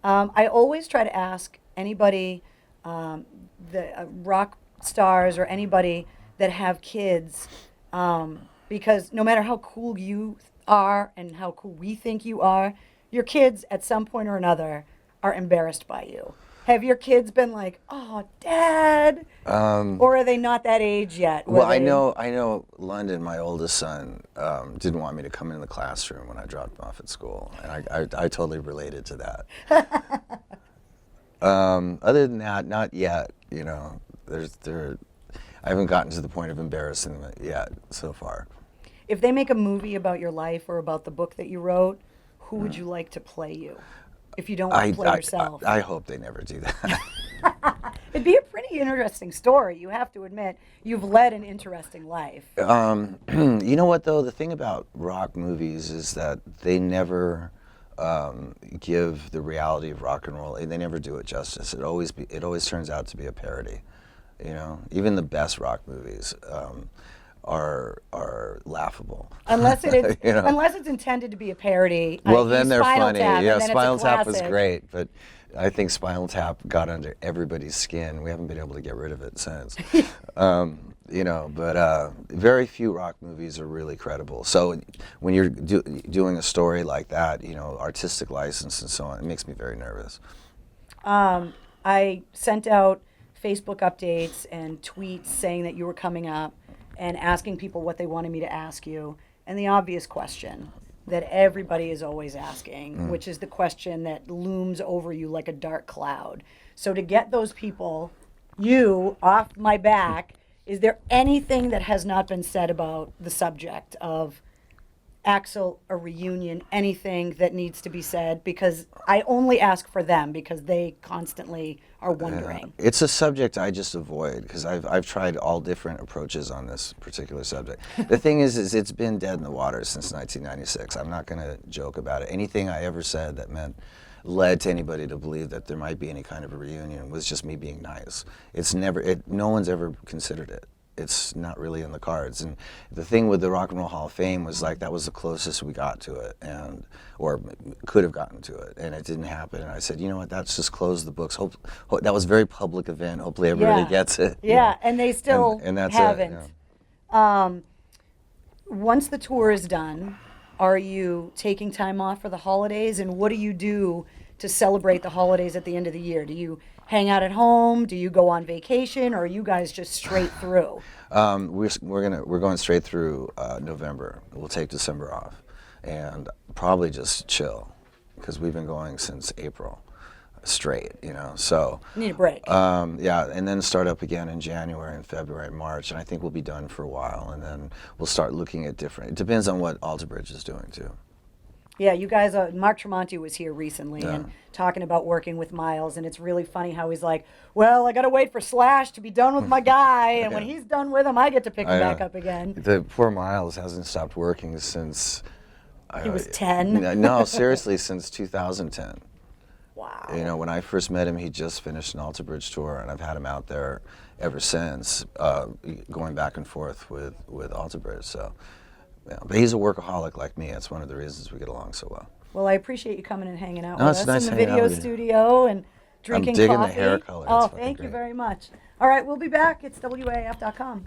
I always try to ask anybody, the rock stars or anybody that have kids, because no matter how cool you are and how cool we think you are, your kids at some point or another are embarrassed by you. Have your kids been like, "Oh, Dad," or are they not that age yet? Where Well, I they, know, I know. London, my oldest son, didn't want me to come into the classroom when I dropped him off at school, and I totally related to that. Other than that, not yet. You know, I haven't gotten to the point of embarrassing them yet so far. If they make a movie about your life or about the book that you wrote, who would you like to play you? If you don't want to play yourself. I hope they never do that. It'd be a pretty interesting story. You have to admit, you've led an interesting life. You know what though? The thing about rock movies is that they never give the reality of rock and roll. They never do it justice. It always turns out to be a parody. You know, even the best rock movies are laughable. Unless You know? unless it's intended to be a parody. Well, then they're Spinal funny. Tap, Yeah, and then Spinal it's a Tap was classic. great, but I think Spinal Tap got under everybody's skin. We haven't been able to get rid of it since. You know, but very few rock movies are really credible. So when you're doing a story like that, you know, artistic license and so on, it makes me very nervous. I sent out Facebook updates and tweets saying that you were coming up and asking people what they wanted me to ask you. And the obvious question that everybody is always asking, which is the question that looms over you like a dark cloud. So to get those people, you, off my back, is there anything that has not been said about the subject of Axl, a reunion, anything that needs to be said? Because I only ask for them because they constantly are wondering. It's a subject I just avoid because I've tried all different approaches on this particular subject. The thing is it's been dead in the water since 1996. I'm not going to joke about it. Anything I ever said that led to anybody to believe that there might be any kind of a reunion was just me being nice. No one's ever considered it. It's not really in the cards. And the thing with the Rock and Roll Hall of Fame was like that was the closest we got to it, or could have gotten to it, and it didn't happen. And I said, you know what, that's just close the books. That was a very public event. Hopefully everybody gets it. Yeah, and they still and that's haven't. It, yeah. Once the tour is done, are you taking time off for the holidays? And what do you do to celebrate the holidays at the end of the year? Do you hang out at home? Do you go on vacation? Or are you guys just straight through? We're going straight through November. We'll take December off and probably just chill because we've been going since April straight, you know. So Need a break. yeah, and then start up again in January and February and March, and I think we'll be done for a while, and then we'll start looking at different. It depends on what Alter Bridge is doing too. Yeah, you guys, Mark Tremonti was here recently and talking about working with Miles, and it's really funny how he's like, well, I got to wait for Slash to be done with my guy, and when he's done with him, I get to pick him back up again. The poor Miles hasn't stopped working since... He was 10? No, seriously, since 2010. Wow. You know, when I first met him, he just finished an Alter Bridge tour, and I've had him out there ever since, going back and forth with Alter Bridge, so... Yeah, but he's a workaholic like me. That's one of the reasons we get along so well. Well, I appreciate you coming and hanging out No, with it's us nice in the hanging out video with you. studio and drinking I'm digging coffee. the hair color. Oh, It's fucking thank you great. very much. All right, we'll be back. It's WAAF.com.